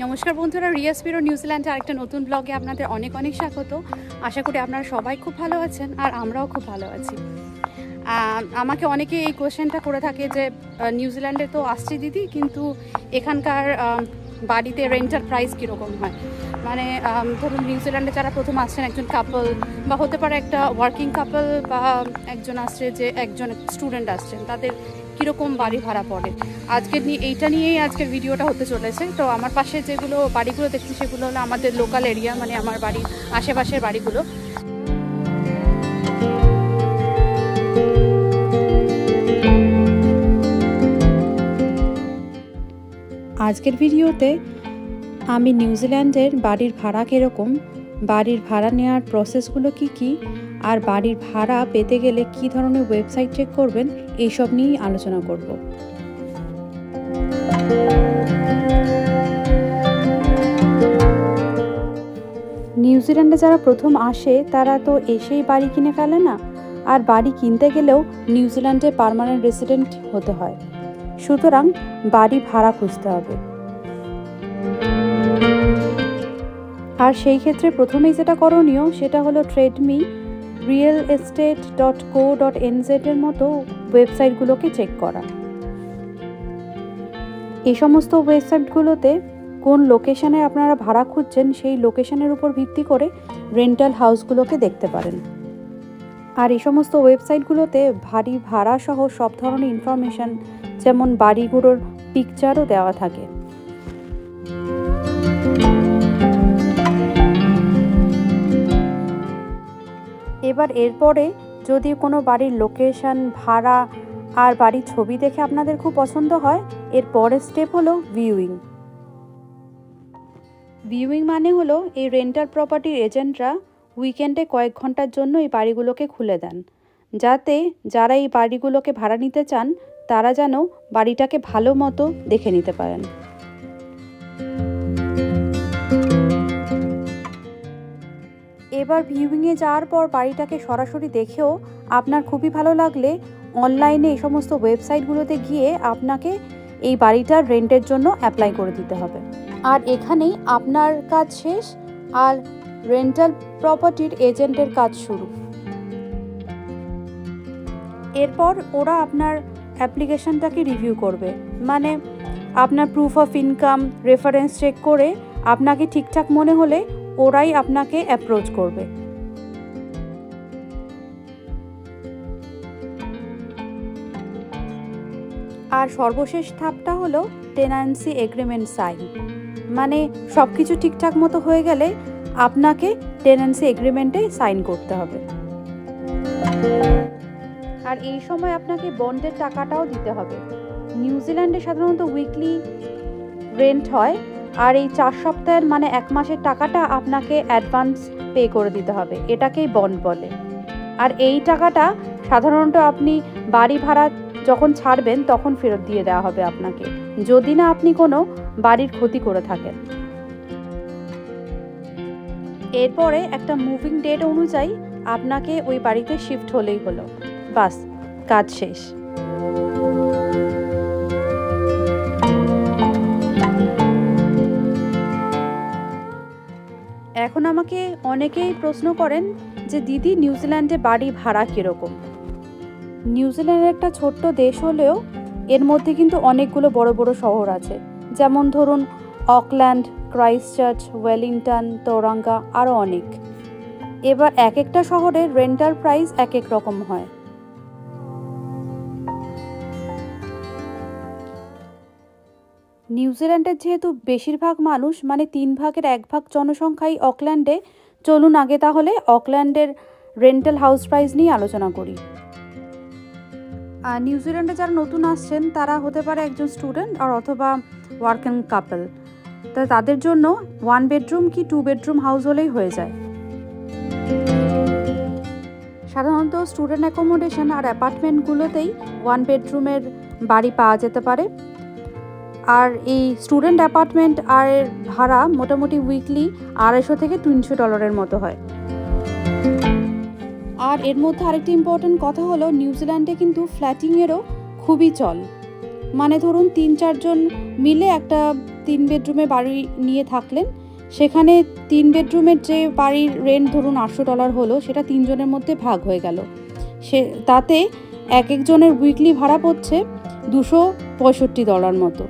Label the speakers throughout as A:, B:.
A: নমস্কার বন্ধুরা, রিয়া স্পিরো নিউজিল্যান্ডে আরেকটা নতুন ব্লগে আপনাদের অনেক অনেক স্বাগত। আশা করি আপনারা সবাই খুব ভালো আছেন আর আমরাও খুব ভালো আছি। আমাকে অনেকে এই কোয়েশ্চেনটা করে থাকে যে নিউজিল্যান্ডে তো আসছে দিদি, কিন্তু এখানকার বাড়িতে রেন্টাল প্রাইস কীরকম হয়। মানে ধরুন নিউজিল্যান্ডে যারা প্রথম আসছেন, একজন কাপল বা হতে পারে একটা ওয়ার্কিং কাপল বা একজন আসছে যে একজন স্টুডেন্ট আসছেন, তাদের কীরকম বাড়ি ভাড়া পড়ে। এইটা নিয়েই আজকের ভিডিওটা হতে চলেছে। তো আমার পাশে যেগুলো বাড়িগুলো দেখছি সেগুলো হলো আমাদের লোকাল এরিয়া, মানে আমার বাড়ির আশেপাশের বাড়িগুলো। আজকের ভিডিওতে আমি নিউজিল্যান্ডের বাড়ির ভাড়া কীরকম, বাড়ির ভাড়া নেওয়ার প্রসেসগুলো কি আর বাড়ির ভাড়া পেতে গেলে কি ধরনের ওয়েবসাইট চেক করবেন, এইসব নিয়েই আলোচনা করব। নিউজিল্যান্ডে যারা প্রথম আসে তারা তো এসেই বাড়ি কিনে ফেলে না, আর বাড়ি কিনতে গেলেও নিউজিল্যান্ডে পার্মানেন্ট রেসিডেন্ট হতে হয়। সুতরাং বাড়ি ভাড়া খুঁজতে হবে। আর সেই ক্ষেত্রে প্রথমেই যেটা করণীয় সেটা হলো ট্রেডমি, realestate.co.nz এর মতো ওয়েবসাইটগুলোকে চেক করা। এই সমস্ত ওয়েবসাইটগুলোতে কোন লোকেশনে আপনারা ভাড়া খুঁজছেন সেই লোকেশনের উপর ভিত্তি করে রেন্টাল হাউসগুলোকে দেখতে পারেন। আর এই সমস্ত ওয়েবসাইটগুলোতে বাড়ি ভাড়া সহ সব ধরনের ইনফরমেশন, যেমন বাড়িগুলোর পিকচারও দেওয়া থাকে। এবার এরপরে যদি কোনো বাড়ির লোকেশন, ভাড়া আর বাড়ির ছবি দেখে আপনাদের খুব পছন্দ হয়, এর পরের স্টেপ হলো ভিউইং। ভিউইং মানে হলো এই রেন্টাল প্রপার্টির এজেন্টরা উইকেন্ডে কয়েক ঘন্টার জন্য এই বাড়িগুলোকে খুলে দেন, যাতে যারা এই বাড়িগুলোকে ভাড়া নিতে চান তারা যেন বাড়িটাকে ভালো মতো দেখে নিতে পারেন। এবার ভিউইংয়ে যাওয়ার পর বাড়িটাকে সরাসরি দেখেও আপনার খুবই ভালো লাগলে অনলাইনে এই সমস্ত ওয়েবসাইটগুলোতে গিয়ে আপনাকে এই বাড়িটার রেন্টের জন্য অ্যাপ্লাই করে দিতে হবে। আর এখানেই আপনার কাজ শেষ আর রেন্টাল প্রপার্টির এজেন্টের কাজ শুরু। এরপর ওরা আপনার অ্যাপ্লিকেশনটাকে রিভিউ করবে, মানে আপনার proof of income, reference check করে আপনাকে ঠিকঠাক মনে হলে ওরাই আপনাকে অ্যাপ্রোচ করবে। আর সর্বশেষ ধাপটা হলো টেনান্সি এগ্রিমেন্ট সাইন, মানে সব কিছু ঠিকঠাক মতো হয়ে গেলে আপনাকে টেনান্সি এগ্রিমেন্টে সাইন করতে হবে। আর এই সময় আপনাকে বন্ডের টাকাটাও দিতে হবে। নিউজিল্যান্ডে সাধারণত উইকলি রেন্ট হয়, আর এই 4 সপ্তাহের মানে 1 মাসের টাকাটা আপনাকে অ্যাডভান্স পে করে দিতে হবে, এটাকেই বন্ড বলে। আর এই টাকাটা সাধারণত আপনি বাড়ি ভাড়া যখন ছাড়বেন তখন ফেরত দিয়ে দেওয়া হবে আপনাকে, যদি না আপনি কোনো বাড়ির ক্ষতি করে থাকেন। এরপরে একটা মুভিং ডেট অনুযায়ী আপনাকে ওই বাড়িতে শিফট হলেই হলো, বাস কাজ শেষ। এখন আমাকে অনেকেই প্রশ্ন করেন যে দিদি, নিউজিল্যান্ডে বাড়ি ভাড়া কীরকম। নিউজিল্যান্ডের একটা ছোট্ট দেশ হলেও এর মধ্যে কিন্তু অনেকগুলো বড় বড় শহর আছে, যেমন ধরুন অকল্যান্ড, ক্রাইস্টচার্চ, ওয়েলিংটন, তোরাঙ্গা, আরও অনেক। এবার এক একটা শহরের রেন্টাল প্রাইস এক এক রকম হয়। নিউজিল্যান্ডের যেহেতু বেশিরভাগ মানুষ, মানে 3 ভাগের 1 ভাগ জনসংখ্যাই অকল্যান্ডে, চলুন আগে তাহলে অকল্যান্ডের রেন্টাল হাউস প্রাইস নিয়ে আলোচনা করি। আর নিউজিল্যান্ডে যারা নতুন আসছেন তারা হতে পারে একজন স্টুডেন্ট আর অথবা ওয়ার্কিং কাপল, তা তাদের জন্য 1 বেডরুম কি 2 বেডরুম হাউস হলেই হয়ে যায়। সাধারণত স্টুডেন্ট অ্যাকোমোডেশন আর অ্যাপার্টমেন্টগুলোতেই 1 বেডরুমের বাড়ি পাওয়া যেতে পারে। আর এই স্টুডেন্ট অ্যাপার্টমেন্ট আর ভাড়া মোটামুটি উইকলি $250 থেকে $300 মতো হয়। আর এর মধ্যে আরেকটি ইম্পর্টেন্ট কথা হলো, নিউজিল্যান্ডে কিন্তু ফ্ল্যাটিংয়েরও খুবই চল। মানে ধরুন 3-4 জন মিলে একটা 3 বেডরুমে বাড়ি নিয়ে থাকলেন, সেখানে 3 বেডরুমের যে বাড়ির রেন্ট ধরুন $800 হলো, সেটা 3 জনের মধ্যে ভাগ হয়ে গেল। তাতে এক একজনের উইকলি ভাড়া পড়ছে $265 মতো।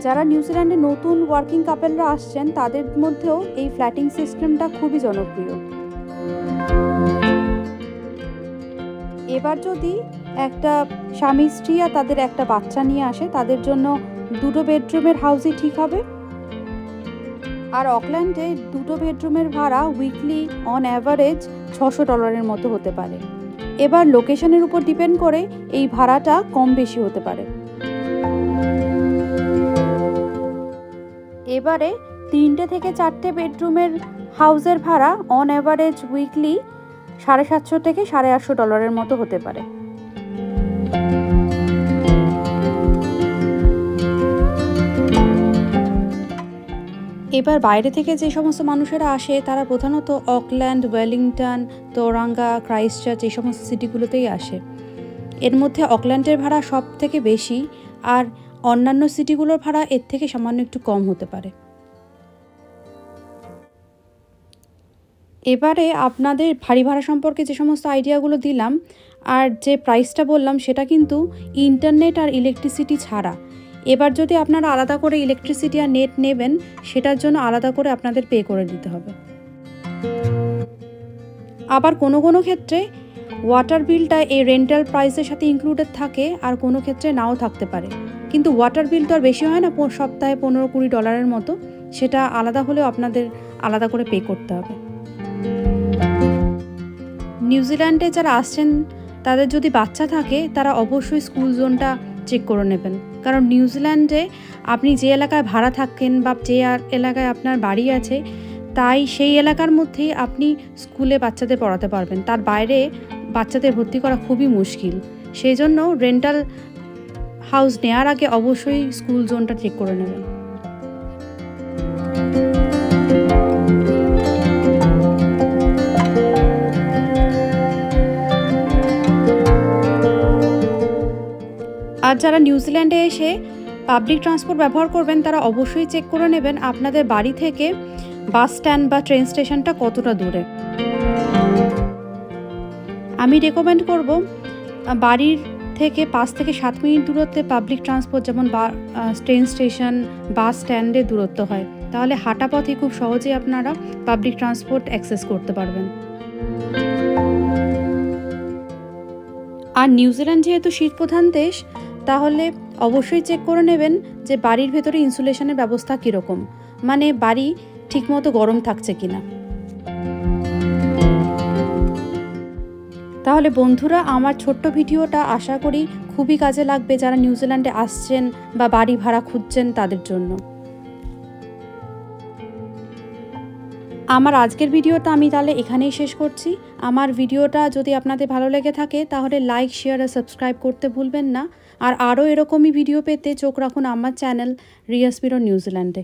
A: যারা নিউজিল্যান্ডে নতুন ওয়ার্কিং কাপেলরা আসছেন তাদের মধ্যেও এই ফ্ল্যাটিং সিস্টেমটা খুবই জনপ্রিয়। এবার যদি একটা স্বামী স্ত্রী আর তাদের একটা বাচ্চা নিয়ে আসে, তাদের জন্য 2 বেডরুমের হাউসই ঠিক হবে। আর অকল্যান্ডে 2 বেডরুমের ভাড়া উইকলি অন অ্যাভারেজ $600 মতো হতে পারে। এবার লোকেশনের উপর ডিপেন্ড করে এই ভাড়াটা কম বেশি হতে পারে। এবারে 3 থেকে 4 বেডরুমের হাউসের ভাড়া অন অ্যাভারেজ উইকলি $750 থেকে $850 মতো হতে পারে। এবার বাইরে থেকে যে সমস্ত মানুষেরা আসে তারা প্রধানত অকল্যান্ড, ওয়েলিংটন, তোরাঙ্গা, ক্রাইস্টচার্চ এই সমস্ত সিটিগুলোতেই আসে। এর মধ্যে অকল্যান্ডের ভাড়া সব থেকে বেশি, আর অন্যান্য সিটিগুলোর ভাড়া এর থেকে সামান্য একটু কম হতে পারে। এবারে আপনাদের বাড়ি ভাড়া সম্পর্কে যে সমস্ত আইডিয়াগুলো দিলাম আর যে প্রাইসটা বললাম, সেটা কিন্তু ইন্টারনেট আর ইলেকট্রিসিটি ছাড়া। এবার যদি আপনারা আলাদা করে ইলেকট্রিসিটি আর নেট নেবেন, সেটার জন্য আলাদা করে আপনাদের পে করে দিতে হবে। আবার কোনো কোনো ক্ষেত্রে ওয়াটার বিলটা এই রেন্টাল প্রাইসের সাথে ইনক্লুডেড থাকে, আর কোনো ক্ষেত্রে নাও থাকতে পারে। কিন্তু ওয়াটার বিল তো আর বেশি হয় না, সপ্তাহে $15-20 মতো, সেটা আলাদা হলেও আপনাদের আলাদা করে পে করতে হবে। নিউজিল্যান্ডে যারা আসছেন তাদের যদি বাচ্চা থাকে, তারা অবশ্যই স্কুল জোনটা চেক করে নেবেন। কারণ নিউজিল্যান্ডে আপনি যে এলাকায় ভাড়া থাকেন বা যে এলাকায় আপনার বাড়ি আছে, তাই সেই এলাকার মধ্যেই আপনি স্কুলে বাচ্চাদের পড়াতে পারবেন। তার বাইরে বাচ্চাদের ভর্তি করা খুবই মুশকিল। সেই জন্য রেন্টাল হাউস নেওয়ার আগে অবশ্যই স্কুল জোনটা চেক করে নেবেন। আর যারা নিউজিল্যান্ডে এসে পাবলিক ট্রান্সপোর্ট ব্যবহার করবেন, তারা অবশ্যই চেক করে নেবেন আপনাদের বাড়ি থেকে বাস স্ট্যান্ড বা ট্রেন স্টেশনটা কতটা দূরে। আমি রেকমেন্ড করব বাড়ির থেকে 5 থেকে 7 মিনিট দূরত্বে পাবলিক ট্রান্সপোর্ট, যেমন ট্রেন স্টেশন, বাস স্ট্যান্ডের দূরত্ব হয়, তাহলে হাঁটা পথে খুব সহজেই আপনারা পাবলিক ট্রান্সপোর্ট অ্যাক্সেস করতে পারবেন। আর নিউজিল্যান্ড যেহেতু শীতপ্রধান দেশ, তাহলে অবশ্যই চেক করে নেবেন যে বাড়ির ভেতরে ইনসুলেশনের ব্যবস্থা কীরকম, মানে বাড়ি ঠিকমতো গরম থাকছে কিনা। তাহলে বন্ধুরা, আমার ছোট্ট ভিডিওটা আশা করি খুবই কাজে লাগবে যারা নিউজিল্যান্ডে আসছেন বা বাড়ি ভাড়া খুঁজছেন তাদের জন্য। আমার আজকের ভিডিওটা আমি তাহলে এখানেই শেষ করছি। আমার ভিডিওটা যদি আপনাদের ভালো লেগে থাকে তাহলে লাইক, শেয়ার আর সাবস্ক্রাইব করতে ভুলবেন না। আর আরও এরকমই ভিডিও পেতে চোখ রাখুন আমার চ্যানেল রিয়াস মিরর নিউজিল্যান্ডে।